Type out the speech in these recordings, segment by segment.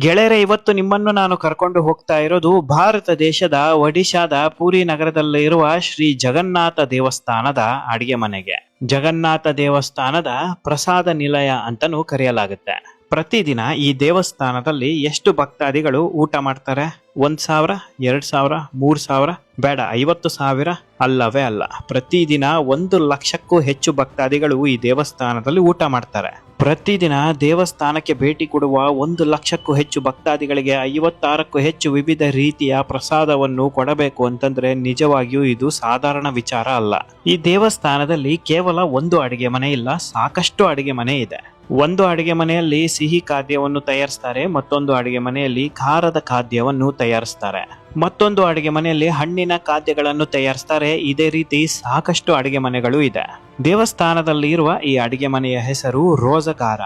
ಗೆಳೆಯರೆ, ಇವತ್ತು ನಿಮ್ಮನ್ನು ನಾನು ಕರ್ಕೊಂಡು ಹೋಗ್ತಾ ಇರೋದು ಭಾರತ ದೇಶದ ಒಡಿಶಾದ ಪುರಿ ನಗರದಲ್ಲಿರುವ ಶ್ರೀ ಜಗನ್ನಾಥ ದೇವಸ್ಥಾನದ ಅಡಿಗೆ ಮನೆಗೆ. ಜಗನ್ನಾಥ ದೇವಸ್ಥಾನದ ಪ್ರಸಾದ ನಿಲಯ ಅಂತನೂ ಕರೆಯಲಾಗುತ್ತೆ. ಪ್ರತಿದಿನ ಈ ದೇವಸ್ಥಾನದಲ್ಲಿ ಎಷ್ಟು ಭಕ್ತಾದಿಗಳು ಊಟ ಮಾಡ್ತಾರೆ? 1,000, 2,000, 3,000 ಬೇಡ, 50,000 ಅಲ್ಲವೇ ಅಲ್ಲ. ಪ್ರತಿದಿನ 1,00,000ಕ್ಕೂ ಹೆಚ್ಚು ಭಕ್ತಾದಿಗಳು ಈ ದೇವಸ್ಥಾನದಲ್ಲಿ ಊಟ ಮಾಡ್ತಾರೆ. ಪ್ರತಿದಿನ ದೇವಸ್ಥಾನಕ್ಕೆ ಭೇಟಿ ಕೊಡುವ 1,00,000ಕ್ಕೂ ಹೆಚ್ಚು ಭಕ್ತಾದಿಗಳಿಗೆ 56ಕ್ಕೂ ಹೆಚ್ಚು ವಿವಿಧ ರೀತಿಯ ಪ್ರಸಾದವನ್ನು ಕೊಡಬೇಕು ಅಂತಂದ್ರೆ ನಿಜವಾಗಿಯೂ ಇದು ಸಾಧಾರಣ ವಿಚಾರ ಅಲ್ಲ. ಈ ದೇವಸ್ಥಾನದಲ್ಲಿ ಕೇವಲ ಒಂದು ಅಡಿಗೆ ಮನೆ ಇಲ್ಲ, ಸಾಕಷ್ಟು ಅಡಿಗೆ ಮನೆ ಇದೆ. ಒಂದು ಅಡಿಗೆ ಮನೆಯಲ್ಲಿ ಸಿಹಿ ಖಾದ್ಯವನ್ನು ತಯಾರಿಸ್ತಾರೆ, ಮತ್ತೊಂದು ಅಡಿಗೆ ಮನೆಯಲ್ಲಿ ಖಾರದ ಖಾದ್ಯವನ್ನು ತಯಾರಿಸ್ತಾರೆ, ಮತ್ತೊಂದು ಅಡಿಗೆ ಮನೆಯಲ್ಲಿ ಹಣ್ಣಿನ ಖಾದ್ಯಗಳನ್ನು ತಯಾರಿಸ್ತಾರೆ. ಇದೇ ರೀತಿ ಸಾಕಷ್ಟು ಅಡಿಗೆ ಮನೆಗಳು ಇದೆ. ದೇವಸ್ಥಾನದಲ್ಲಿ ಇರುವ ಈ ಅಡಿಗೆ ಮನೆಯ ಹೆಸರು ರೋಜಗಾರ.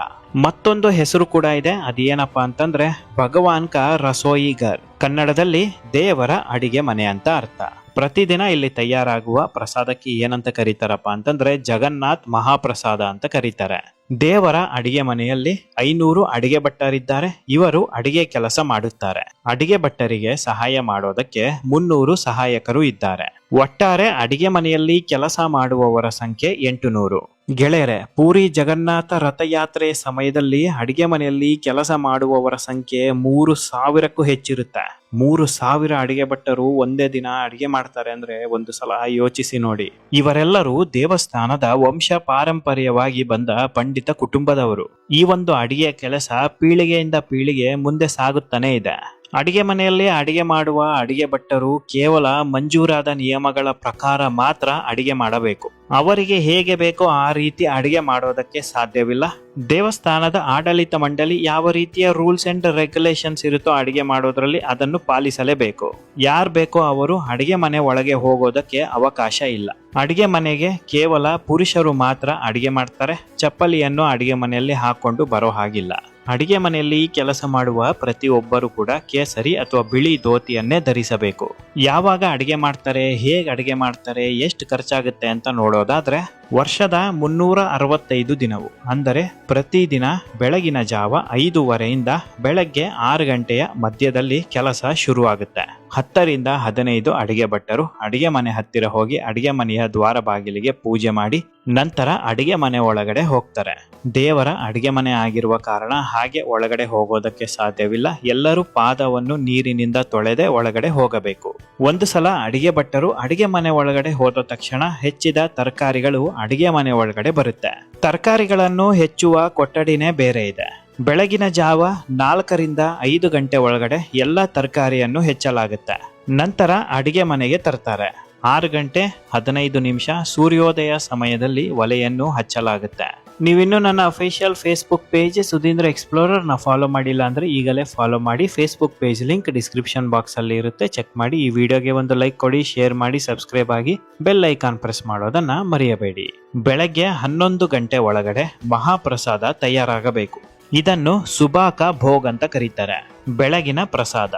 ಮತ್ತೊಂದು ಹೆಸರು ಕೂಡ ಇದೆ, ಅದೇನಪ್ಪಾ ಅಂತಂದ್ರೆ ಭಗವಾನ್ ಕಾ ರಸೋಯಿಗರ್. ಕನ್ನಡದಲ್ಲಿ ದೇವರ ಅಡಿಗೆ ಮನೆ ಅಂತ ಅರ್ಥ. ಪ್ರತಿದಿನ ಇಲ್ಲಿ ತಯಾರಾಗುವ ಪ್ರಸಾದಕ್ಕೆ ಏನಂತ ಕರೀತಾರಪ್ಪ ಅಂತಂದ್ರೆ ಜಗನ್ನಾಥ್ ಮಹಾಪ್ರಸಾದ ಅಂತ ಕರೀತಾರೆ. ದೇವರ ಅಡಿಗೆ ಮನೆಯಲ್ಲಿ 500 ಅಡಿಗೆ ಭಟ್ಟರಿದ್ದಾರೆ. ಇವರು ಅಡಿಗೆ ಕೆಲಸ ಮಾಡುತ್ತಾರೆ. ಅಡಿಗೆ ಭಟ್ಟರಿಗೆ ಸಹಾಯ ಮಾಡೋದಕ್ಕೆ 300 ಸಹಾಯಕರು ಇದ್ದಾರೆ. ಒಟ್ಟಾರೆ ಅಡಿಗೆ ಮನೆಯಲ್ಲಿ ಕೆಲಸ ಮಾಡುವವರ ಸಂಖ್ಯೆ 800. ಗೆಳೆಯರೆ, ಪೂರಿ ಜಗನ್ನಾಥ ರಥಯಾತ್ರೆ ಸಮಯದಲ್ಲಿ ಅಡಿಗೆ ಮನೆಯಲ್ಲಿ ಕೆಲಸ ಮಾಡುವವರ ಸಂಖ್ಯೆ 3,000ಕ್ಕೂ ಹೆಚ್ಚಿರುತ್ತೆ. 3,000 ಅಡಿಗೆ ಭಟ್ಟರು ಒಂದೇ ದಿನ ಅಡಿಗೆ ಮಾಡ್ತಾರೆ ಅಂದ್ರೆ ಒಂದು ಸಲ ಯೋಚಿಸಿ ನೋಡಿ. ಇವರೆಲ್ಲರೂ ದೇವಸ್ಥಾನದ ವಂಶ ಪಾರಂಪರ್ಯವಾಗಿ ಬಂದ ಪಂಡಿತ ಕುಟುಂಬದವರು. ಈ ಒಂದು ಅಡಿಗೆ ಕೆಲಸ ಪೀಳಿಗೆಯಿಂದ ಪೀಳಿಗೆ ಮುಂದೆ ಸಾಗುತ್ತಾನೆ ಇದೆ. ಅಡಿಗೆ ಮನೆಯಲ್ಲಿ ಅಡಿಗೆ ಮಾಡುವ ಅಡಿಗೆ ಭಟ್ಟರು ಕೇವಲ ಮಂಜೂರಾದ ನಿಯಮಗಳ ಪ್ರಕಾರ ಮಾತ್ರ ಅಡಿಗೆ ಮಾಡಬೇಕು. ಅವರಿಗೆ ಹೇಗೆ ಬೇಕೋ ಆ ರೀತಿ ಅಡಿಗೆ ಮಾಡೋದಕ್ಕೆ ಸಾಧ್ಯವಿಲ್ಲ. ದೇವಸ್ಥಾನದ ಆಡಳಿತ ಮಂಡಳಿ ಯಾವ ರೀತಿಯ ರೂಲ್ಸ್ ಅಂಡ್ ರೆಗ್ಯುಲೇಷನ್ಸ್ ಇರುತ್ತೋ ಅಡಿಗೆ ಮಾಡೋದ್ರಲ್ಲಿ ಅದನ್ನು ಪಾಲಿಸಲೇಬೇಕು. ಯಾರು ಬೇಕೋ ಅವರು ಅಡಿಗೆ ಮನೆ ಒಳಗೆ ಹೋಗೋದಕ್ಕೆ ಅವಕಾಶ ಇಲ್ಲ. ಅಡಿಗೆ ಮನೆಗೆ ಕೇವಲ ಪುರುಷರು ಮಾತ್ರ ಅಡಿಗೆ ಮಾಡ್ತಾರೆ. ಚಪ್ಪಲಿಯನ್ನು ಅಡಿಗೆ ಮನೆಯಲ್ಲಿ ಹಾಕೊಂಡು ಬರೋ ಹಾಗಿಲ್ಲ. ಅಡಿಗೆ ಮನೆಯಲ್ಲಿ ಕೆಲಸ ಮಾಡುವ ಪ್ರತಿಯೊಬ್ಬರು ಕೂಡ ಕೇಸರಿ ಅಥವಾ ಬಿಳಿ ಧೋತಿಯನ್ನೇ ಧರಿಸಬೇಕು. ಯಾವಾಗ ಅಡಿಗೆ ಮಾಡ್ತಾರೆ, ಹೇಗೆ ಅಡಿಗೆ ಮಾಡ್ತಾರೆ, ಎಷ್ಟು ಖರ್ಚಾಗುತ್ತೆ ಅಂತ ನೋಡೋದಾದ್ರೆ ವರ್ಷದ 365 ದಿನವು ಅಂದರೆ ಪ್ರತಿದಿನ ಬೆಳಗಿನ ಜಾವ 5:30ಯಿಂದ ಬೆಳಗ್ಗೆ 6 ಗಂಟೆಯ ಮಧ್ಯದಲ್ಲಿ ಕೆಲಸ ಶುರುವಾಗುತ್ತೆ. 10 ರಿಂದ 15 ಅಡಿಗೆ ಭಟ್ಟರು ಅಡಿಗೆ ಮನೆ ಹತ್ತಿರ ಹೋಗಿ ಅಡಿಗೆ ಮನೆಯ ದ್ವಾರ ಬಾಗಿಲಿಗೆ ಪೂಜೆ ಮಾಡಿ ನಂತರ ಅಡಿಗೆ ಮನೆ ಒಳಗಡೆ ಹೋಗ್ತಾರೆ. ದೇವರ ಅಡಿಗೆ ಮನೆ ಆಗಿರುವ ಕಾರಣ ಹಾಗೆ ಒಳಗಡೆ ಹೋಗೋದಕ್ಕೆ ಸಾಧ್ಯವಿಲ್ಲ. ಎಲ್ಲರೂ ಪಾದವನ್ನು ನೀರಿನಿಂದ ತೊಳೆದೇ ಒಳಗಡೆ ಹೋಗಬೇಕು. ಒಂದು ಸಲ ಅಡಿಗೆ ಭಟ್ಟರು ಅಡಿಗೆ ಮನೆ ಒಳಗಡೆ ಹೋದ ತಕ್ಷಣ ಹೆಚ್ಚಿದ ತರಕಾರಿಗಳು ಅಡಿಗೆ ಮನೆ ಒಳಗಡೆ ಬರುತ್ತೆ. ತರಕಾರಿಗಳನ್ನು ಹೆಚ್ಚುವ ಕೊಠಡಿನೇ ಬೇರೆ ಇದೆ. ಬೆಳಗಿನ ಜಾವ 4 ರಿಂದ 5 ಗಂಟೆ ಒಳಗಡೆ ಎಲ್ಲ ತರಕಾರಿಯನ್ನು ಹೆಚ್ಚಲಾಗುತ್ತೆ. ನಂತರ ಅಡಿಗೆ ಮನೆಗೆ ತರ್ತಾರೆ. 6 ಗಂಟೆ 15 ನಿಮಿಷ ಸೂರ್ಯೋದಯ ಸಮಯದಲ್ಲಿ ಒಲೆಯನ್ನು ಹಚ್ಚಲಾಗುತ್ತೆ. ನೀವಿನ್ನೂ ನನ್ನ official Facebook page Sudheendra explorer ನ ಫಾಲೋ ಮಾಡಿಲ್ಲ ಅಂದ್ರೆ ಈಗಲೇ ಫಾಲೋ ಮಾಡಿ. Facebook page link description box ಅಲ್ಲಿ ಇರುತ್ತೆ, ಚೆಕ್ ಮಾಡಿ. ಈ ವಿಡಿಯೋಗೆ ಒಂದು ಲೈಕ್ ಕೊಡಿ, ಶೇರ್ ಮಾಡಿ, ಸಬ್ಸ್ಕ್ರೈಬ್ ಆಗಿ, ಬೆಲ್ ಐಕಾನ್ ಪ್ರೆಸ್ ಮಾಡೋದನ್ನ ಮರೆಯಬೇಡಿ. ಬೆಳಗ್ಗೆ 11 ಗಂಟೆ ಒಳಗಡೆ ಮಹಾಪ್ರಸಾದ ತಯಾರಾಗಬೇಕು. ಇದನ್ನು ಸುಬಾಕ ಭೋಗ್ ಅಂತ ಕರೀತಾರೆ. ಬೆಳಗಿನ ಪ್ರಸಾದ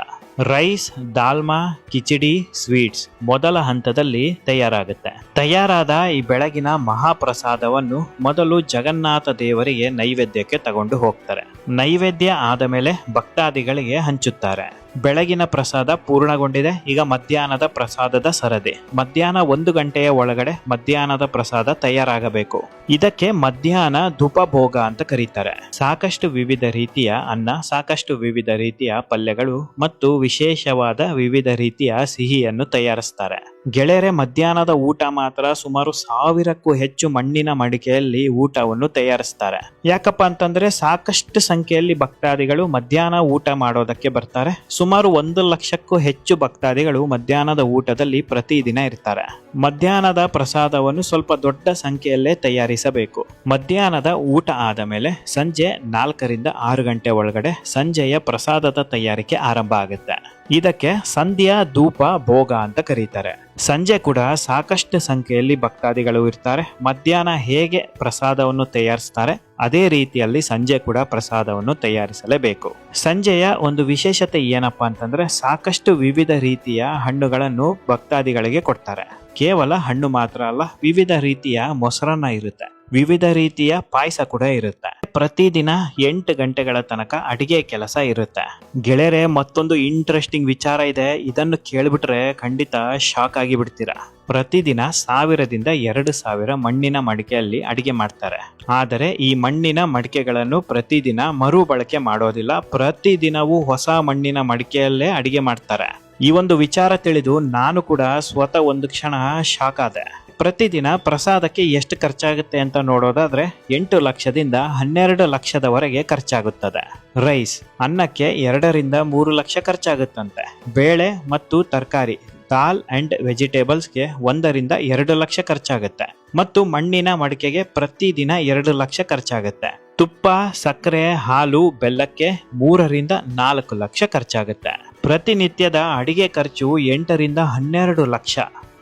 ರೈಸ್, ದಾಲ್ಮಾ, ಕಿಚಡಿ, ಸ್ವೀಟ್ಸ್ ಮೊದಲ ಹಂತದಲ್ಲಿ ತಯಾರಾಗುತ್ತೆ. ತಯಾರಾದ ಈ ಬೆಳಗಿನ ಮಹಾಪ್ರಸಾದವನ್ನು ಮೊದಲು ಜಗನ್ನಾಥ ದೇವರಿಗೆ ನೈವೇದ್ಯಕ್ಕೆ ತಗೊಂಡು ಹೋಗ್ತಾರೆ. ನೈವೇದ್ಯ ಆದ ಮೇಲೆ ಭಕ್ತಾದಿಗಳಿಗೆ ಹಂಚುತ್ತಾರೆ. ಬೆಳಗಿನ ಪ್ರಸಾದ ಪೂರ್ಣಗೊಂಡಿದೆ. ಈಗ ಮಧ್ಯಾಹ್ನದ ಪ್ರಸಾದದ ಸರದಿ. ಮಧ್ಯಾಹ್ನ 1 ಗಂಟೆಯ ಒಳಗಡೆ ಮಧ್ಯಾಹ್ನದ ಪ್ರಸಾದ ತಯಾರಾಗಬೇಕು. ಇದಕ್ಕೆ ಮಧ್ಯಾಹ್ನ ಧೂಪಭೋಗ ಅಂತ ಕರೀತಾರೆ. ಸಾಕಷ್ಟು ವಿವಿಧ ರೀತಿಯ ಅನ್ನ, ಸಾಕಷ್ಟು ವಿವಿಧ ರೀತಿಯ ಪಲ್ಯಗಳು ಮತ್ತು ವಿಶೇಷವಾದ ವಿವಿಧ ರೀತಿಯ ಸಿಹಿಯನ್ನು ತಯಾರಿಸ್ತಾರೆ. ಗೆಳೆಯರೆ, ಮಧ್ಯಾಹ್ನದ ಊಟ ಮಾತ್ರ ಸುಮಾರು 1000ಕ್ಕೂ ಹೆಚ್ಚು ಮಣ್ಣಿನ ಮಡಿಕೆಯಲ್ಲಿ ಊಟವನ್ನು ತಯಾರಿಸ್ತಾರೆ. ಯಾಕಪ್ಪ ಅಂತಂದ್ರೆ ಸಾಕಷ್ಟು ಸಂಖ್ಯೆಯಲ್ಲಿ ಭಕ್ತಾದಿಗಳು ಮಧ್ಯಾಹ್ನ ಊಟ ಮಾಡೋದಕ್ಕೆ ಬರ್ತಾರೆ. ಸುಮಾರು 1,00,000ಕ್ಕೂ ಹೆಚ್ಚು ಭಕ್ತಾದಿಗಳು ಮಧ್ಯಾಹ್ನದ ಊಟದಲ್ಲಿ ಪ್ರತಿದಿನ ಇರ್ತಾರೆ. ಮಧ್ಯಾಹ್ನದ ಪ್ರಸಾದವನ್ನು ಸ್ವಲ್ಪ ದೊಡ್ಡ ಸಂಖ್ಯೆಯಲ್ಲೇ ತಯಾರಿಸಬೇಕು. ಮಧ್ಯಾಹ್ನದ ಊಟ ಆದ ಮೇಲೆ ಸಂಜೆ 4 ರಿಂದ 6 ಗಂಟೆ ಒಳಗಡೆ ಸಂಜೆಯ ಪ್ರಸಾದದ ತಯಾರಿಕೆ ಆರಂಭ ಆಗುತ್ತೆ. ಇದಕ್ಕೆ ಸಂಧ್ಯಾ ಧೂಪ ಭೋಗ ಅಂತ ಕರೀತಾರೆ. ಸಂಜೆ ಕೂಡ ಸಾಕಷ್ಟು ಸಂಖ್ಯೆಯಲ್ಲಿ ಭಕ್ತಾದಿಗಳು ಇರ್ತಾರೆ. ಮಧ್ಯಾಹ್ನ ಹೇಗೆ ಪ್ರಸಾದವನ್ನು ತಯಾರಿಸ್ತಾರೆ ಅದೇ ರೀತಿಯಲ್ಲಿ ಸಂಜೆ ಕೂಡ ಪ್ರಸಾದವನ್ನು ತಯಾರಿಸಲೇಬೇಕು. ಸಂಜೆಯ ಒಂದು ವಿಶೇಷತೆ ಏನಪ್ಪಾ ಅಂತಂದ್ರೆ ಸಾಕಷ್ಟು ವಿವಿಧ ರೀತಿಯ ಹಣ್ಣುಗಳನ್ನು ಭಕ್ತಾದಿಗಳಿಗೆ ಕೊಡ್ತಾರೆ. ಕೇವಲ ಹಣ್ಣು ಮಾತ್ರ ಅಲ್ಲ, ವಿವಿಧ ರೀತಿಯ ಮೊಸರನ್ನ ಇರುತ್ತೆ, ವಿವಿಧ ರೀತಿಯ ಪಾಯಸ ಕೂಡ ಇರುತ್ತೆ. ಪ್ರತಿದಿನ 8 ಗಂಟೆಗಳ ತನಕ ಅಡಿಗೆ ಕೆಲಸ ಇರುತ್ತೆ. ಗೆಳೆಯರೆ, ಮತ್ತೊಂದು ಇಂಟ್ರೆಸ್ಟಿಂಗ್ ವಿಚಾರ ಇದೆ. ಇದನ್ನು ಕೇಳ್ಬಿಟ್ರೆ ಖಂಡಿತ ಶಾಕ್ ಆಗಿ ಬಿಡ್ತೀರಾ. ಪ್ರತಿದಿನ 1000ದಿಂದ 2000 ಮಣ್ಣಿನ ಮಡಿಕೆಯಲ್ಲಿ ಅಡಿಗೆ ಮಾಡ್ತಾರೆ. ಆದರೆ ಈ ಮಣ್ಣಿನ ಮಡಿಕೆಗಳನ್ನು ಪ್ರತಿದಿನ ಮರುಬಳಕೆ ಮಾಡೋದಿಲ್ಲ. ಪ್ರತಿದಿನವೂ ಹೊಸ ಮಣ್ಣಿನ ಮಡಿಕೆಯಲ್ಲೇ ಅಡಿಗೆ ಮಾಡ್ತಾರೆ. ಈ ಒಂದು ವಿಚಾರ ತಿಳಿದು ನಾನು ಕೂಡ ಸ್ವತಃ ಒಂದು ಕ್ಷಣ ಶಾಕ್ ಆದೆ. ಪ್ರತಿದಿನ ಪ್ರಸಾದಕ್ಕೆ ಎಷ್ಟು ಖರ್ಚಾಗುತ್ತೆ ಅಂತ ನೋಡೋದಾದ್ರೆ 8 ಲಕ್ಷದಿಂದ 12 ಲಕ್ಷದವರೆಗೆ ಖರ್ಚಾಗುತ್ತದೆ. ರೈಸ್, ಅನ್ನಕ್ಕೆ 2 ರಿಂದ 3 ಲಕ್ಷ ಖರ್ಚಾಗುತ್ತಂತೆ. ಬೇಳೆ ಮತ್ತು ತರಕಾರಿ, ದಾಲ್ ಅಂಡ್ ವೆಜಿಟೇಬಲ್ಸ್ಗೆ 1 ರಿಂದ 2 ಲಕ್ಷ ಖರ್ಚಾಗುತ್ತೆ. ಮತ್ತು ಮಣ್ಣಿನ ಮಡಿಕೆಗೆ ಪ್ರತಿದಿನ 2 ಲಕ್ಷ ಖರ್ಚಾಗುತ್ತೆ. ತುಪ್ಪ, ಸಕ್ಕರೆ, ಹಾಲು, ಬೆಲ್ಲಕ್ಕೆ 3 ರಿಂದ 4 ಲಕ್ಷ ಖರ್ಚಾಗುತ್ತೆ. ಪ್ರತಿನಿತ್ಯದ ಅಡಿಗೆ ಖರ್ಚು 8 ರಿಂದ 12 ಲಕ್ಷ.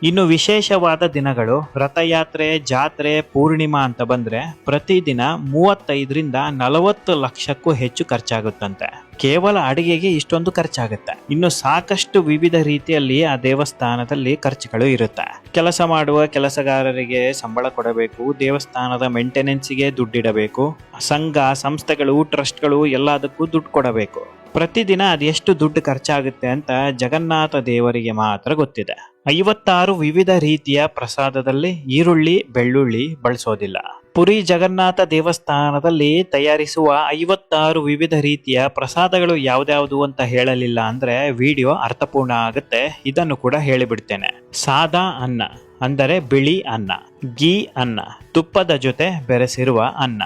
ಇನ್ನು ವಿಶೇಷವಾದ ದಿನಗಳು, ರಥಯಾತ್ರೆ, ಜಾತ್ರೆ, ಪೂರ್ಣಿಮಾ ಅಂತ ಬಂದ್ರೆ ಪ್ರತಿದಿನ 35 ರಿಂದ 40 ಲಕ್ಷಕ್ಕೂ ಹೆಚ್ಚು ಖರ್ಚಾಗುತ್ತಂತೆ. ಕೇವಲ ಅಡಿಗೆಗೆ ಇಷ್ಟೊಂದು ಖರ್ಚಾಗುತ್ತೆ. ಇನ್ನು ಸಾಕಷ್ಟು ವಿವಿಧ ರೀತಿಯಲ್ಲಿ ಆ ದೇವಸ್ಥಾನದಲ್ಲಿ ಖರ್ಚುಗಳು ಇರುತ್ತೆ. ಕೆಲಸ ಮಾಡುವ ಕೆಲಸಗಾರರಿಗೆ ಸಂಬಳ ಕೊಡಬೇಕು, ದೇವಸ್ಥಾನದ ಮೇಂಟೆನೆನ್ಸ್ಗೆ ದುಡ್ಡಿಡಬೇಕು, ಸಂಘ ಸಂಸ್ಥೆಗಳು ಟ್ರಸ್ಟ್ಗಳು ಎಲ್ಲದಕ್ಕೂ ದುಡ್ಡು ಕೊಡಬೇಕು. ಪ್ರತಿದಿನ ಅದೆಷ್ಟು ದುಡ್ಡು ಖರ್ಚಾಗುತ್ತೆ ಅಂತ ಜಗನ್ನಾಥ ದೇವರಿಗೆ ಮಾತ್ರ ಗೊತ್ತಿದೆ. 56 ವಿವಿಧ ರೀತಿಯ ಪ್ರಸಾದದಲ್ಲಿ ಈರುಳ್ಳಿ, ಬೆಳ್ಳುಳ್ಳಿ ಬಳಸೋದಿಲ್ಲ. ಪುರಿ ಜಗನ್ನಾಥ ದೇವಸ್ಥಾನದಲ್ಲಿ ತಯಾರಿಸುವ 56 ವಿವಿಧ ರೀತಿಯ ಪ್ರಸಾದಗಳು ಯಾವ್ದ್ಯಾವ್ದು ಅಂತ ಹೇಳಲಿಲ್ಲ ಅಂದ್ರೆ ವಿಡಿಯೋ ಅರ್ಥಪೂರ್ಣ ಆಗುತ್ತೆ. ಇದನ್ನು ಕೂಡ ಹೇಳಿಬಿಡ್ತೇನೆ. ಸಾದಾ ಅನ್ನ ಅಂದರೆ ಬಿಳಿ ಅನ್ನ, ಗೀ ಅನ್ನ, ತುಪ್ಪದ ಜೊತೆ ಬೆರೆಸಿರುವ ಅನ್ನ.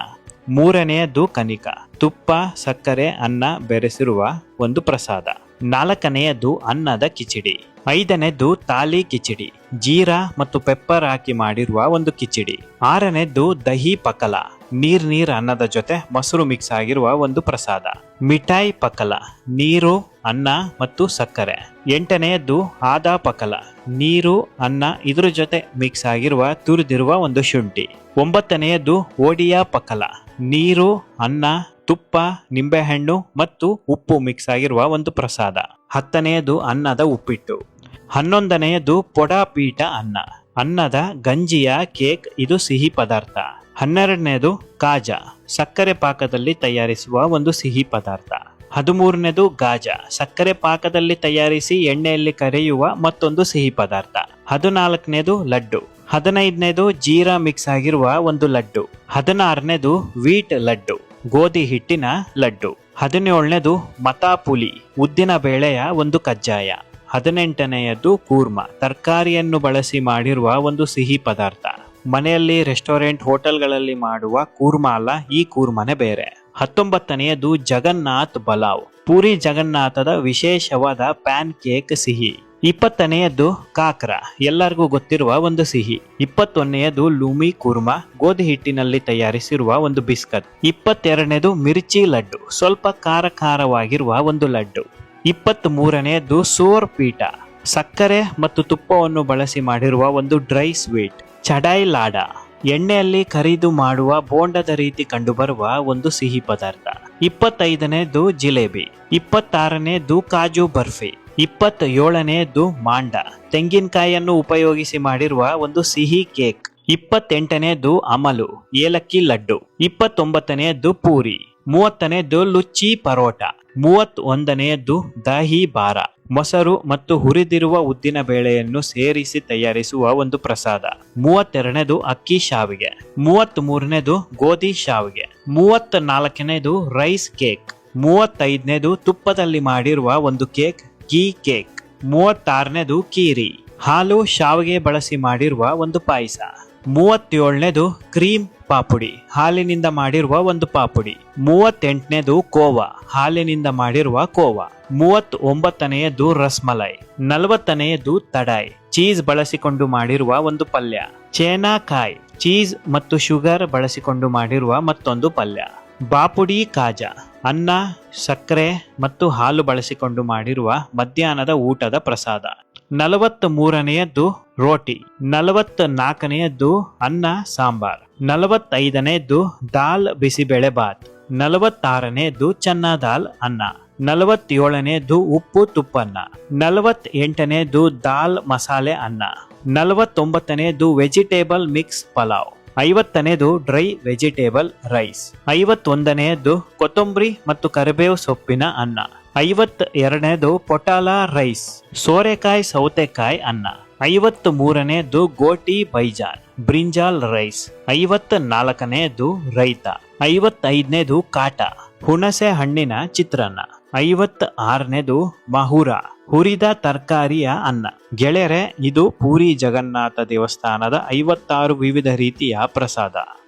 3ನೇಯದ್ದು ಕನಿಕ, ತುಪ್ಪ, ಸಕ್ಕರೆ, ಅನ್ನ ಬೆರೆಸಿರುವ ಒಂದು ಪ್ರಸಾದ. 4ನೇಯದ್ದು ಅನ್ನದ ಕಿಚಡಿ. 5ನೇದ್ದು ತಾಲಿ ಕಿಚಡಿ, ಜೀರಾ ಮತ್ತು ಪೆಪ್ಪರ್ ಹಾಕಿ ಮಾಡಿರುವ ಒಂದು ಕಿಚಡಿ. 6ನೇದ್ದು ದಹಿ ಪಕಲ, ನೀರ್ ಅನ್ನದ ಜೊತೆ ಮೊಸರು ಮಿಕ್ಸ್ ಆಗಿರುವ ಒಂದು ಪ್ರಸಾದ. ಮಿಠಾಯಿ ಪಕಲ, ನೀರು, ಅನ್ನ ಮತ್ತು ಸಕ್ಕರೆ. 8ನೇಯದ್ದು ಆದಾ ಪಕಲ, ನೀರು, ಅನ್ನ ಇದ್ರ ಜೊತೆ ಮಿಕ್ಸ್ ಆಗಿರುವ ತುರಿದಿರುವ ಒಂದು ಶುಂಠಿ. 9ನೇಯದ್ದು ಓಡಿಯಾ ಪಕಲ, ನೀರು, ಅನ್ನ, ತುಪ್ಪ, ನಿಂಬೆಹಣ್ಣು ಮತ್ತು ಉಪ್ಪು ಮಿಕ್ಸ್ ಆಗಿರುವ ಒಂದು ಪ್ರಸಾದ. 10ನೇಯದು ಅನ್ನದ ಉಪ್ಪಿಟ್ಟು. 11ನೇಯದು ಪೊಡಾಪೀಠ ಅನ್ನ, ಅನ್ನದ ಗಂಜಿಯ ಕೇಕ್, ಇದು ಸಿಹಿ ಪದಾರ್ಥ. 12ನೇದು ಕಾಜಾ, ಸಕ್ಕರೆ ಪಾಕದಲ್ಲಿ ತಯಾರಿಸುವ ಒಂದು ಸಿಹಿ ಪದಾರ್ಥ. 13ನೇದು ಗಾಜಾ, ಸಕ್ಕರೆ ಪಾಕದಲ್ಲಿ ತಯಾರಿಸಿ ಎಣ್ಣೆಯಲ್ಲಿ ಕರೆಯುವ ಮತ್ತೊಂದು ಸಿಹಿ ಪದಾರ್ಥ. 14ನೇದು ಲಡ್ಡು. 15ನೇದು ಜೀರಾ ಮಿಕ್ಸ್ ಆಗಿರುವ ಒಂದು ಲಡ್ಡು. 16ನೇದು ವೀಟ್ ಲಡ್ಡು, ಗೋಧಿ ಹಿಟ್ಟಿನ ಲಡ್ಡು. 17ನೇದು ಮತಾಪುಲಿ, ಉದ್ದಿನ ಬೇಳೆಯ ಒಂದು ಕಜ್ಜಾಯ. 18ನೇಯದ್ದು ಕೂರ್ಮ, ತರಕಾರಿಯನ್ನು ಬಳಸಿ ಮಾಡಿರುವ ಒಂದು ಸಿಹಿ ಪದಾರ್ಥ. ಮನೆಯಲ್ಲಿ ರೆಸ್ಟೋರೆಂಟ್ ಹೋಟೆಲ್ಗಳಲ್ಲಿ ಮಾಡುವ ಕೂರ್ಮ ಅಲ್ಲ, ಈ ಕೂರ್ಮನೆ ಬೇರೆ. 19ನೇಯದು ಜಗನ್ನಾಥ್ ಬಲಾವ್, ಪೂರಿ ಜಗನ್ನಾಥದ ವಿಶೇಷವಾದ ಪ್ಯಾನ್ ಕೇಕ್ ಸಿಹಿ. 20ನೇಯದ್ದು ಕಾಕ್ರ, ಎಲ್ಲರಿಗೂ ಗೊತ್ತಿರುವ ಒಂದು ಸಿಹಿ. 21ನೇಯದು ಲೂಮಿ ಕೂರ್ಮ, ಗೋಧಿ ಹಿಟ್ಟಿನಲ್ಲಿ ತಯಾರಿಸಿರುವ ಒಂದು ಬಿಸ್ಕತ್. 22ನೇದು ಮಿರ್ಚಿ ಲಡ್ಡು, ಸ್ವಲ್ಪ ಖಾರವಾಗಿರುವ ಒಂದು ಲಡ್ಡು. 23ನೇಯದ್ದು ಸೋರ್ ಪೀಠ, ಸಕ್ಕರೆ ಮತ್ತು ತುಪ್ಪವನ್ನು ಬಳಸಿ ಮಾಡಿರುವ ಒಂದು ಡ್ರೈ ಸ್ವೀಟ್. ಚಡಾಯಿ ಲಾಡ, ಎಣ್ಣೆಯಲ್ಲಿ ಕರಿದು ಮಾಡುವ ಬೋಂಡದ ರೀತಿ ಕಂಡುಬರುವ ಒಂದು ಸಿಹಿ ಪದಾರ್ಥ. 25ನೇದು ಜಿಲೇಬಿ. 26ನೇದು ಕಾಜು ಬರ್ಫಿ. 27ನೇದು ಮಾಂಡ, ತೆಂಗಿನಕಾಯಿಯನ್ನು ಉಪಯೋಗಿಸಿ ಮಾಡಿರುವ ಒಂದು ಸಿಹಿ ಕೇಕ್. 28ನೇದು ಅಮಲು, ಏಲಕ್ಕಿ ಲಡ್ಡು. 29ನೇದು ಪೂರಿ. 30ನೇದು ಲುಚ್ಚಿ ಪರೋಟ. 31ನೇದು ದಹಿ ಬಾರ, ಮೊಸರು ಮತ್ತು ಹುರಿದಿರುವ ಉದ್ದಿನ ಬೇಳೆಯನ್ನು ಸೇರಿಸಿ ತಯಾರಿಸುವ ಒಂದು ಪ್ರಸಾದ. 32ನೇದು ಅಕ್ಕಿ ಶಾವಿಗೆ. 33ನೇದು ಗೋಧಿ ಶಾವಿಗೆ. 34ನೇದು ರೈಸ್ ಕೇಕ್. 35ನೇದು ತುಪ್ಪದಲ್ಲಿ ಮಾಡಿರುವ ಒಂದು ಕೇಕ್, ಗೀ ಕೇಕ್. 36ನೇದು ಕೀರಿ, ಹಾಲು ಶಾವಿಗೆ ಬಳಸಿ ಮಾಡಿರುವ ಒಂದು ಪಾಯಸ. 37ನೇದು ಕ್ರೀಮ್ ಪಾಪುಡಿ, ಹಾಲಿನಿಂದ ಮಾಡಿರುವ ಒಂದು ಪಾಪುಡಿ. 38ನೇದು ಕೋವಾ, ಹಾಲಿನಿಂದ ಮಾಡಿರುವ ಕೋವಾ. 39ನೇಯದು ರಸ್ಮಲೈ. 40ನೇಯದು ತಡಾಯ್, ಚೀಸ್ ಬಳಸಿಕೊಂಡು ಮಾಡಿರುವ ಒಂದು ಪಲ್ಯ. ಚೇನಾಕಾಯ್, ಚೀಸ್ ಮತ್ತು ಶುಗರ್ ಬಳಸಿಕೊಂಡು ಮಾಡಿರುವ ಮತ್ತೊಂದು ಪಲ್ಯ. ಬಾಪುಡಿ ಕಾಜಾ, ಅನ್ನ, ಸಕ್ಕರೆ ಮತ್ತು ಹಾಲು ಬಳಸಿಕೊಂಡು ಮಾಡಿರುವ ಮಧ್ಯಾಹ್ನದ ಊಟದ ಪ್ರಸಾದ. 43ನೇಯದ್ದು ರೋಟಿ. 44ನೇಯದ್ದು ಅನ್ನ ಸಾಂಬಾರ್. 45ನೇಯದ್ದು ದಾಲ್ ಬಿಸಿಬೇಳೆ ಬಾತ್. 46ನೇಯದ್ದು ಚನ್ನಾ ದಾಲ್ ಅನ್ನ. 47ನೇಯದ್ದು ಉಪ್ಪು ತುಪ್ಪನ್ನ. 48ನೇಯದ್ದು ದಾಲ್ ಮಸಾಲೆ ಅನ್ನ. 49ನೇಯದ್ದು ವೆಜಿಟೇಬಲ್ ಮಿಕ್ಸ್ ಪಲಾವ್. 50ನೇದು ಡ್ರೈ ವೆಜಿಟೇಬಲ್ ರೈಸ್. 51ನೇದು ಕೊತ್ತಂಬರಿ ಮತ್ತು ಕರಿಬೇವು ಸೊಪ್ಪಿನ ಅನ್ನ. 52ನೇದು ಪೊಟಾಲ ರೈಸ್, ಸೋರೆಕಾಯಿ ಸೌತೆಕಾಯಿ ಅನ್ನ. 53ನೇದು ಗೋಟಿ ಬೈಜಾನ್, ಬ್ರಿಂಜಾಲ್ ರೈಸ್. 54ನೇದು ರೈತ. 55ನೇದು ಕಾಟ, ಹುಣಸೆ ಹಣ್ಣಿನ ಚಿತ್ರಾನ್ನ. 56ನೇದು ಮಹುರ, ಹುರಿದ ತರಕಾರಿಯ ಅನ್ನ. ಗೆಳೆಯರೆ, ಇದು ಪೂರಿ ಜಗನ್ನಾಥ ದೇವಸ್ಥಾನದ 56 ವಿವಿಧ ರೀತಿಯ ಪ್ರಸಾದ.